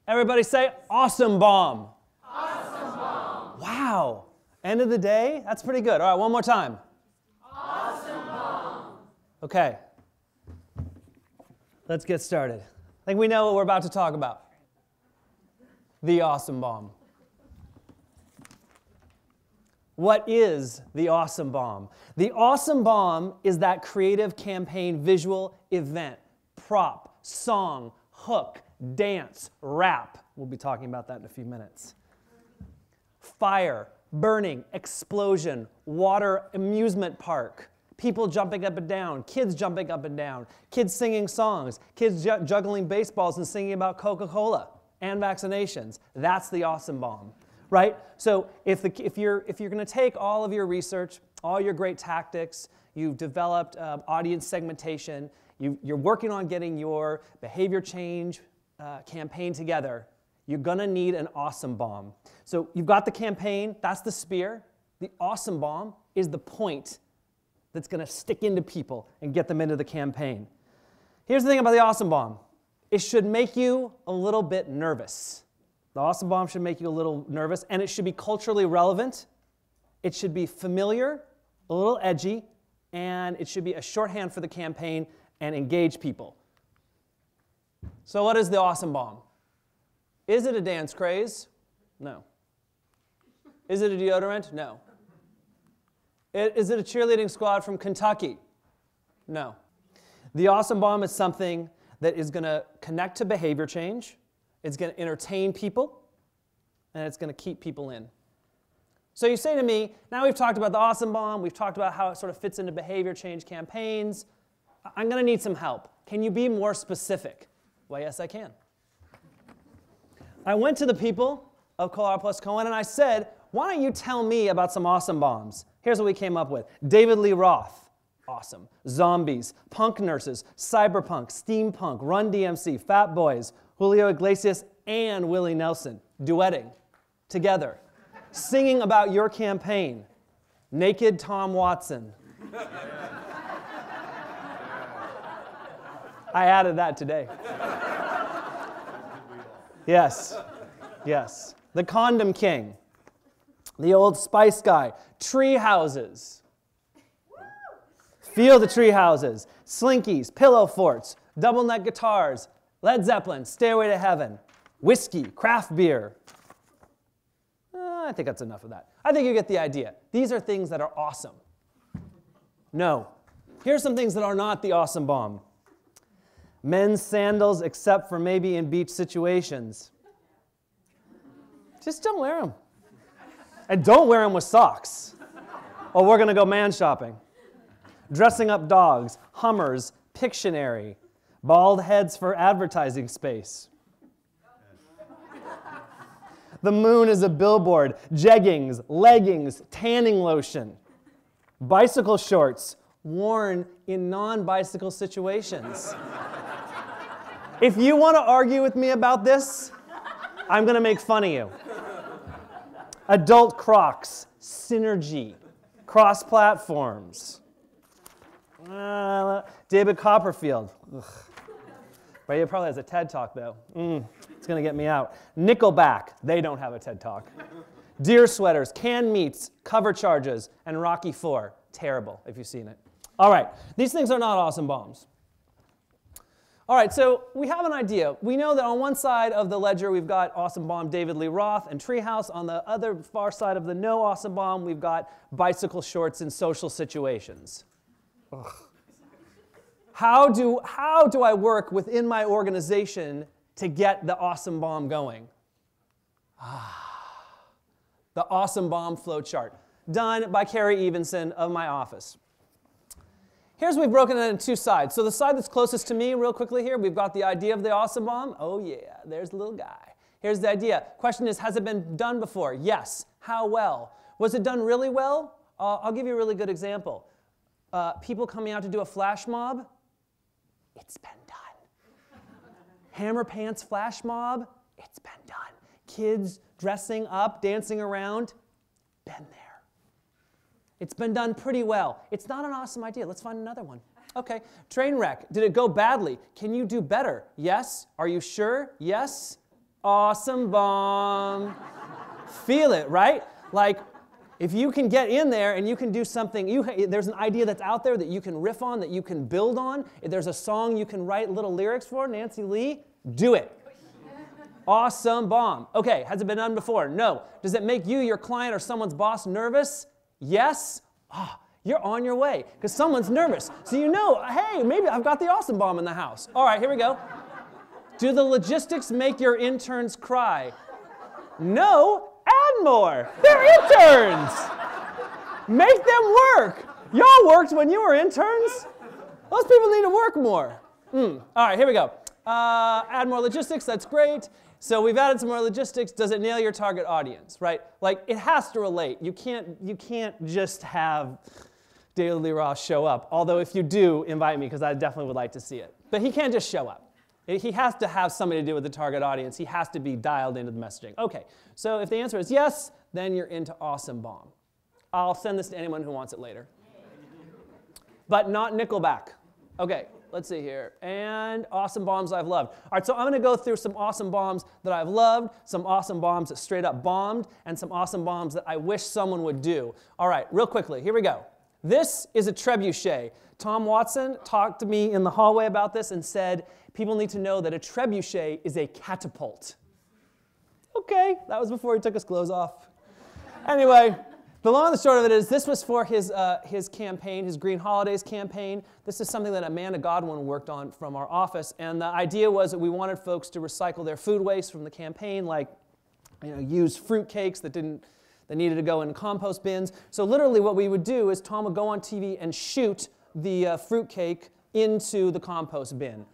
Everybody say awesome bomb. Awesome bomb. Wow. End of the day? That's pretty good. All right, one more time. Awesome bomb. Okay. Let's get started. I think we know what we're about to talk about. The awesome bomb. What is the awesome bomb? The awesome bomb is that creative campaign visual event, prop, song, hook, dance, rap. We'll be talking about that in a few minutes. Fire, burning, explosion, water amusement park, people jumping up and down, kids jumping up and down, kids singing songs, kids juggling baseballs and singing about Coca-Cola and vaccinations. That's the awesome bomb, right? So if you're going to take all of your research, all your great tactics, you've developed audience segmentation, you're working on getting your behavior change campaign together, you're going to need an awesome bomb. So you've got the campaign, that's the spear. The awesome bomb is the point that's going to stick into people and get them into the campaign. Here's the thing about the awesome bomb. It should make you a little bit nervous. The awesome bomb should make you a little nervous, and it should be culturally relevant. It should be familiar, a little edgy, and it should be a shorthand for the campaign and engage people. So what is the awesome bomb? Is it a dance craze? No. Is it a deodorant? No. Is it a cheerleading squad from Kentucky? No. The awesome bomb is something that is going to connect to behavior change, it's going to entertain people, and it's going to keep people in. So you say to me, now we've talked about the awesome bomb, we've talked about how it sort of fits into behavior change campaigns. I'm going to need some help. Can you be more specific? Well, yes, I can. I went to the people of Colehour+Cohen and I said, why don't you tell me about some awesome bombs? Here's what we came up with. David Lee Roth, awesome. Zombies, punk nurses, cyberpunk, steampunk, Run DMC, Fat Boys, Julio Iglesias, and Willie Nelson, duetting together, singing about your campaign. Naked Tom Watson. I added that today. Yes, yes. The Condom King, the Old Spice Guy, tree houses. Feel the tree houses, slinkies, pillow forts, double neck guitars, Led Zeppelin, Stairway to Heaven, whiskey, craft beer. I think that's enough of that. I think you get the idea. These are things that are awesome. No. Here's some things that are not the awesome bomb. Men's sandals, except for maybe in beach situations. Just don't wear them. And don't wear them with socks, or we're going to go man shopping. Dressing up dogs, Hummers, Pictionary, bald heads for advertising space. The moon is a billboard, jeggings, leggings, tanning lotion, bicycle shorts worn in non-bicycle situations. If you want to argue with me about this, I'm going to make fun of you. Adult Crocs, Synergy, cross platforms. David Copperfield. Ugh. Right, he probably has a TED Talk, though. It's going to get me out. Nickelback, they don't have a TED Talk. Deer sweaters, canned meats, cover charges, and Rocky IV. Terrible, if you've seen it. All right, these things are not awesome bombs. All right, so we have an idea. We know that on one side of the ledger, we've got awesome bomb David Lee Roth and Treehouse. On the other far side of the no awesome bomb, we've got bicycle shorts in social situations. Ugh. How do I work within my organization to get the awesome bomb going? The awesome bomb flowchart, done by Carrie Evenson of my office. Here's we've broken it into two sides. So the side that's closest to me, real quickly here, we've got the idea of the awesome bomb. Oh yeah, there's the little guy. Here's the idea. Question is, has it been done before? Yes. How well? Was it done really well? I'll give you a really good example. People coming out to do a flash mob. It's been done. Hammer pants flash mob. It's been done. Kids dressing up, dancing around. Been there. It's been done pretty well. It's not an awesome idea. Let's find another one. Okay, train wreck. Did it go badly? Can you do better? Yes. Are you sure? Yes. Awesome bomb. Feel it, right? Like, if you can get in there and you can do something, there's an idea that's out there that you can riff on, that you can build on. If there's a song you can write little lyrics for, Nancy Lee, do it. Awesome bomb. Okay, has it been done before? No. Does it make you, your client, or someone's boss nervous? Yes. You're on your way because someone's nervous. So you know, hey, maybe I've got the awesome bomb in the house. All right, here we go. Do the logistics make your interns cry? No. Add more. They're interns. Make them work. Y'all worked when you were interns. Those people need to work more. All right, here we go. Add more logistics. That's great. So we've added some more logistics. Does it nail your target audience, right? Like, it has to relate. You can't just have David Lee Roth show up. Although if you do, invite me because I definitely would like to see it. But he can't just show up. He has to have something to do with the target audience. He has to be dialed into the messaging. Okay, so if the answer is yes, then you're into Awesome Bomb. I'll send this to anyone who wants it later. But not Nickelback. Okay, let's see here. And awesome bombs I've loved. All right, so I'm going to go through some awesome bombs that I've loved, some awesome bombs that straight up bombed, and some awesome bombs that I wish someone would do. All right, real quickly, here we go. This is a trebuchet. Tom Watson talked to me in the hallway about this and said, people need to know that a trebuchet is a catapult. Okay, that was before he took his clothes off. Anyway, the long and the short of it is this was for his campaign, his Green Holidays campaign. This is something that Amanda Godwin worked on from our office, and the idea was that we wanted folks to recycle their food waste from the campaign, like used fruit cakes that needed to go in compost bins. So literally what we would do is Tom would go on TV and shoot the fruit cake into the compost bin.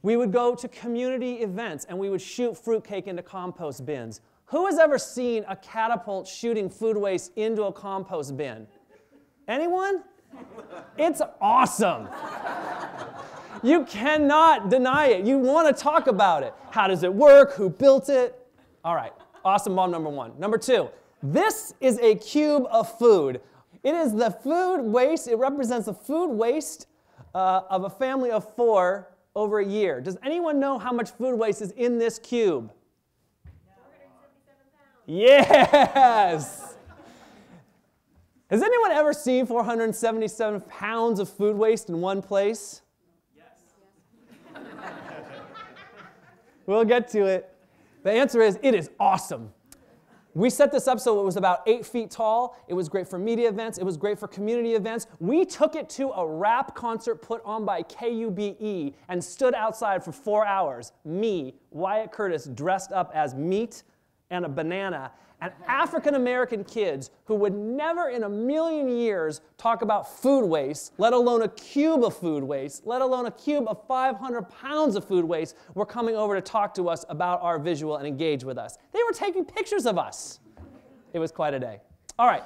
We would go to community events and we would shoot fruitcake into compost bins. Who has ever seen a catapult shooting food waste into a compost bin? Anyone? It's awesome. You cannot deny it. You want to talk about it. How does it work? Who built it? All right, awesome bomb number one. Number two, this is a cube of food. It is the food waste. It represents the food waste of a family of 4 over a year. Does anyone know how much food waste is in this cube? 477 pounds. Yes! Has anyone ever seen 477 pounds of food waste in one place? Yes. We'll get to it. The answer is, it is awesome. We set this up so it was about 8 feet tall. It was great for media events. It was great for community events. We took it to a rap concert put on by KUBE and stood outside for 4 hours. Me, Wyatt Curtis, dressed up as meat and a banana, and African-American kids who would never in a million years talk about food waste, let alone a cube of food waste, let alone a cube of 500 pounds of food waste, were coming over to talk to us about our visual and engage with us. They were taking pictures of us. It was quite a day. All right.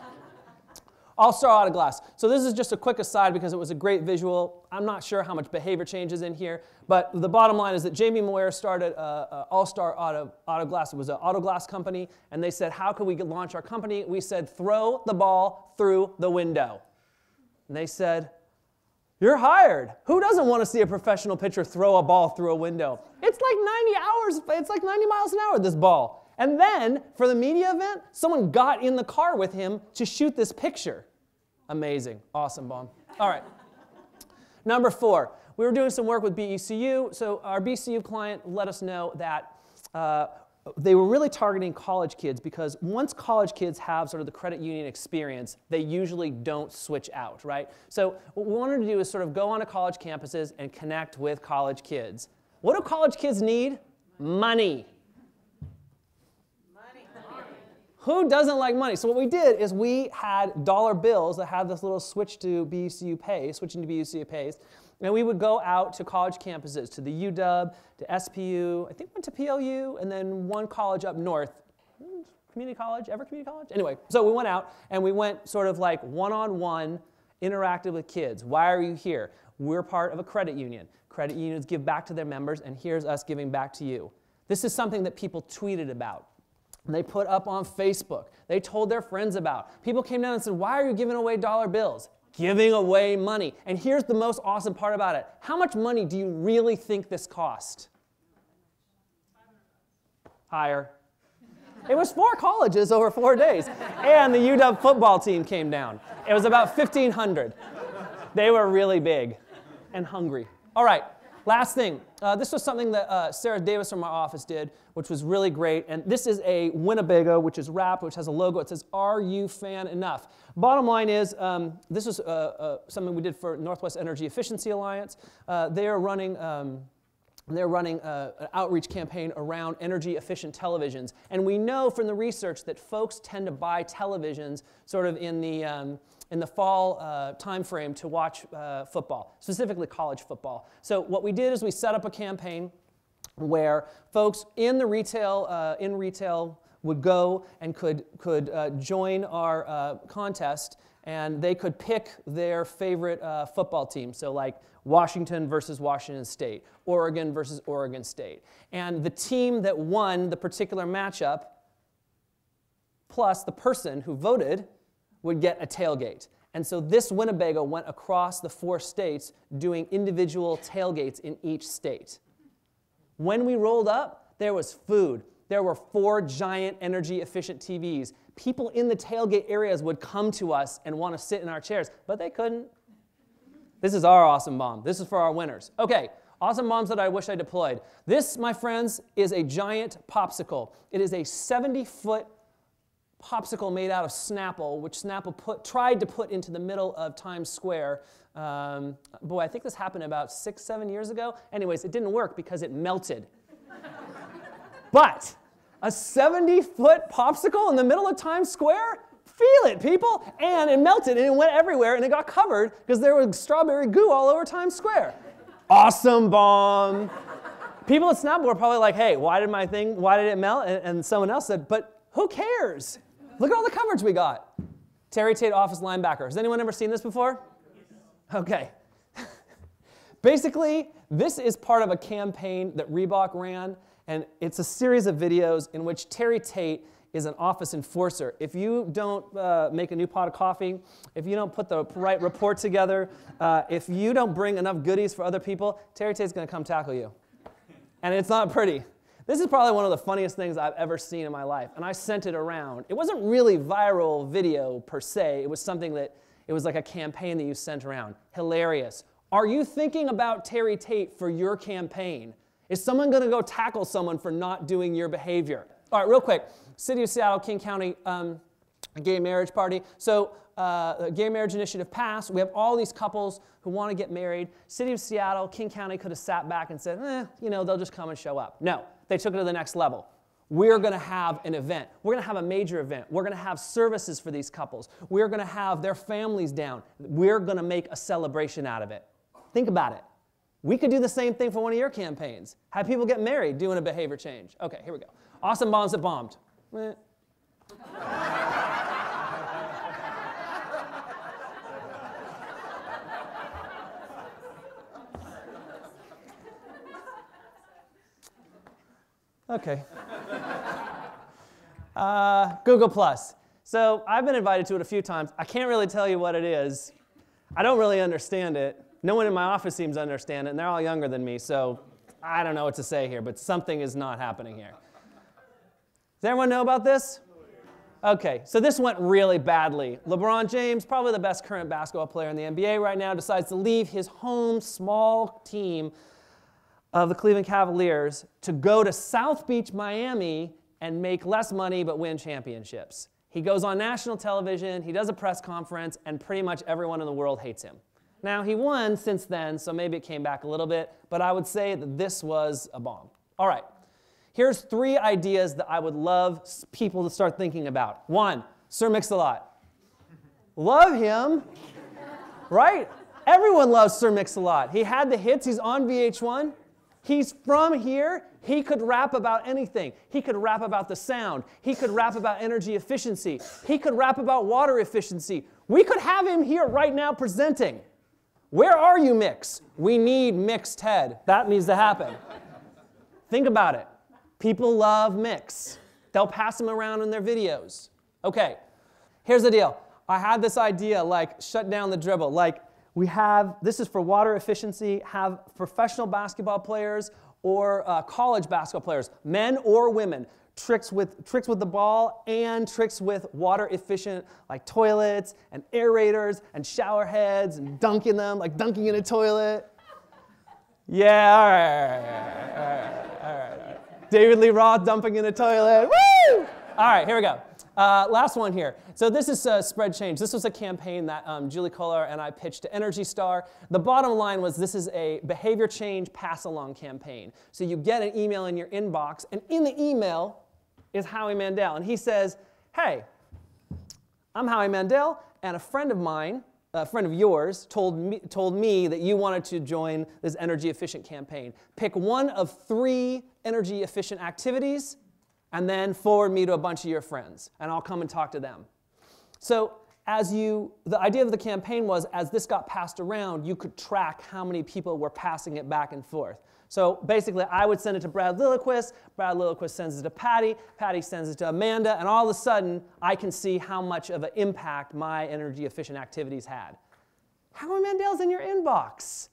All-Star Auto Glass. So this is just a quick aside because it was a great visual. I'm not sure how much behavior change is in here, but the bottom line is that Jamie Moyer started All-Star Auto Glass. It was an auto glass company, and they said, how could we launch our company? We said, throw the ball through the window. And they said, you're hired. Who doesn't want to see a professional pitcher throw a ball through a window? It's like 90 miles an hour, this ball. And then, for the media event, someone got in the car with him to shoot this picture. Amazing. Awesome bomb. All right. Number 4, we were doing some work with BECU. So our BCU client let us know that they were really targeting college kids because once college kids have sort of the credit union experience, they usually don't switch out, right? So what we wanted to do is sort of go onto college campuses and connect with college kids. What do college kids need? Money. Who doesn't like money? So what we did is we had dollar bills that had this little switch to BUCU Pay, switching to BUCU Pays, and we would go out to college campuses, to the UW, to SPU, I think went to PLU, and then one college up north. Community college? Ever community college? Anyway, so we went out and we went sort of like one-on-one, interactive with kids. Why are you here? We're part of a credit union. Credit unions give back to their members, and here's us giving back to you. This is something that people tweeted about. And they put up on Facebook. They told their friends about. People came down and said, why are you giving away dollar bills? Giving away money. And here's the most awesome part about it. How much money do you really think this cost? Higher. It was 4 colleges over 4 days. And the UW football team came down. It was about 1,500. They were really big and hungry. All right, last thing. This was something that Sarah Davis from our office did, which was really great. And this is a Winnebago, which is wrapped, which has a logo. It says, "Are you fan enough?" Bottom line is, this was something we did for Northwest Energy Efficiency Alliance. They're running an outreach campaign around energy-efficient televisions. And we know from the research that folks tend to buy televisions sort of in the fall time frame to watch football, specifically college football. So what we did is we set up a campaign where folks in retail would go and could join our contest, and they could pick their favorite football team. So like Washington versus Washington State, Oregon versus Oregon State. And the team that won the particular matchup, plus the person who voted, would get a tailgate. And so this Winnebago went across the 4 states doing individual tailgates in each state. When we rolled up, there was food. There were 4 giant energy-efficient TVs. People in the tailgate areas would come to us and want to sit in our chairs, but they couldn't. This is our awesome bomb. This is for our winners. Okay, awesome bombs that I wish I deployed. This, my friends, is a giant popsicle. It is a 70-foot popsicle made out of Snapple, which Snapple tried to put into the middle of Times Square. Boy, I think this happened about 6, 7 years ago. Anyways, it didn't work because it melted. But a 70-foot popsicle in the middle of Times Square? Feel it, people. And it melted, and it went everywhere, and it got covered because there was strawberry goo all over Times Square. Awesome bomb. People at Snapple were probably like, hey, why did it melt? And someone else said, but who cares? Look at all the coverage we got. Terry Tate office linebacker. Has anyone ever seen this before? Okay. Basically, this is part of a campaign that Reebok ran, and it's a series of videos in which Terry Tate is an office enforcer. If you don't make a new pot of coffee, if you don't put the right report together, if you don't bring enough goodies for other people, Terry Tate's going to come tackle you. And it's not pretty. This is probably one of the funniest things I've ever seen in my life, and I sent it around. It wasn't really viral video per se. It was something that, it was like a campaign that you sent around. Hilarious. Are you thinking about Terry Tate for your campaign? Is someone going to go tackle someone for not doing your behavior? All right, real quick. City of Seattle, King County gay marriage party. So the gay marriage initiative passed. We have all these couples who want to get married. City of Seattle, King County could have sat back and said, they'll just come and show up. No, they took it to the next level. We're going to have an event. We're going to have a major event. We're going to have services for these couples. We're going to have their families down. We're going to make a celebration out of it. Think about it. We could do the same thing for one of your campaigns. Have people get married doing a behavior change. Okay, here we go. Awesome bombs that bombed. Okay. Google+. So I've been invited to it a few times. I can't really tell you what it is. I don't really understand it. No one in my office seems to understand it, and they're all younger than me, so I don't know what to say here, but something is not happening here. Does everyone know about this? Okay, so this went really badly. LeBron James, probably the best current basketball player in the NBA right now, decides to leave his home small team of the Cleveland Cavaliers to go to South Beach, Miami, and make less money but win championships. He goes on national television, he does a press conference, and pretty much everyone in the world hates him. Now, he won since then, so maybe it came back a little bit, but I would say that this was a bomb. All right, here's 3 ideas that I would love people to start thinking about. 1, Sir Mix-a-Lot. Love him, right? Everyone loves Sir Mix-a-Lot. He had the hits, he's on VH1. He's from here. He could rap about anything. He could rap about the sound. He could rap about energy efficiency. He could rap about water efficiency. We could have him here right now presenting. Where are you, Mix? We need Mix Ted. That needs to happen. Think about it. People love Mix. They'll pass him around in their videos. Okay, here's the deal. I had this idea, like, shut down the dribble. Like, we have, this is for water efficiency, have professional basketball players or college basketball players, men or women, tricks with the ball and tricks with water efficient, like toilets and aerators and shower heads and dunking them, like dunking in a toilet. Yeah, all right. David Lee Roth dumping in a toilet. Woo! All right, here we go. Last one here. So this is Spread Change. This was a campaign that Julie Colehour and I pitched to Energy Star. The bottom line was this is a behavior change pass-along campaign. So you get an email in your inbox, and in the email is Howie Mandel. And he says, hey, I'm Howie Mandel, and a friend of mine, a friend of yours, told me that you wanted to join this energy-efficient campaign. Pick one of 3 energy-efficient activities, and then forward me to a bunch of your friends, and I'll come and talk to them. So the idea of the campaign was, as this got passed around, you could track how many people were passing it back and forth. So basically, I would send it to Brad Lilliquist sends it to Patty sends it to Amanda, and all of a sudden, I can see how much of an impact my energy-efficient activities had. Howie Mandel's in your inbox.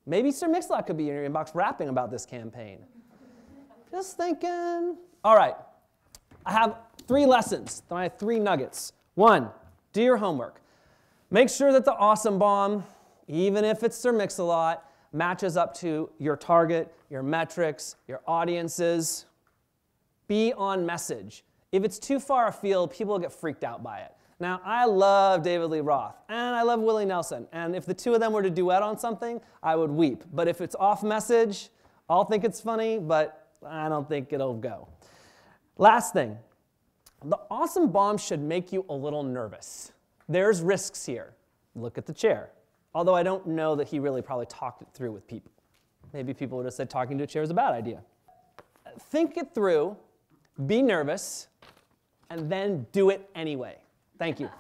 Maybe Sir Mix-a-Lot could be in your inbox rapping about this campaign. Just thinking. All right, I have 3 lessons. I have 3 nuggets. 1, do your homework. Make sure that the Awesome Bomb, even if it's Sir Mix-a-Lot, matches up to your target, your metrics, your audiences. Be on message. If it's too far afield, people get freaked out by it. Now, I love David Lee Roth, and I love Willie Nelson, and if the 2 of them were to duet on something, I would weep. But if it's off message, I'll think it's funny, but I don't think it'll go. Last thing, the Awesome Bomb should make you a little nervous. There's risks here. Look at the chair. Although I don't know that he really probably talked it through with people. Maybe people would have said talking to a chair is a bad idea. Think it through, be nervous, and then do it anyway. Thank you.